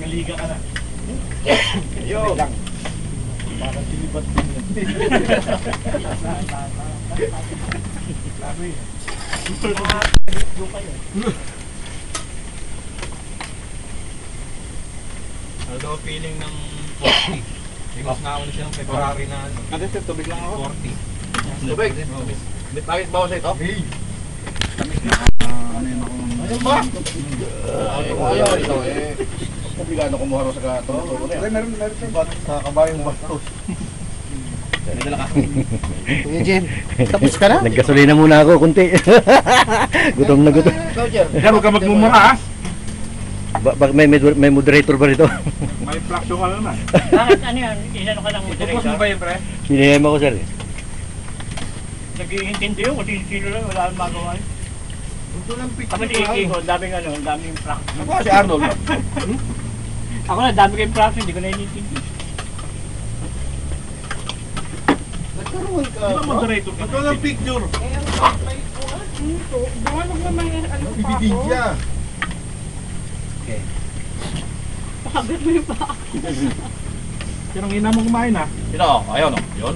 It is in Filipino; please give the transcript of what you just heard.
Naliga ka na. Yo! Bakit sinibat din yan? Ano daw feeling ng 40? Mas nauna siya ng February na ano. Ano ito? Tubig lang ako. 40. Tubig? Bakit bawas sa ito? Ano ba? Ayaw ito eh. Obligado kumuha rin sa katulog na yan. Meron sa kabayong bastos. Kuya Jen, tapos ka na? Naggasolina muna ako, kunti. Gutom na gutom. Kaya huwag ka magmumura ha. May moderator ba rito? May flaksyon ka naman. Bakit ano yan? Inano ka ng Tapos mo ba yun, pre? Hinihim ako, sir. Nag-iintindi yun, kung sino lang, wala akong magawa yun. Ito lang Kami ni Iki ko, daming ano, daming practice. Ako si Arnold. Ako na, dami kayong practice, hindi ko na inintindi. Nagkaroon ka. Ano moderator ka? Ito lang picture. Ibibigya. Pakabit mo yung pa. Pero ang ina mo kumain ha? Sino? Ayaw no? Yun.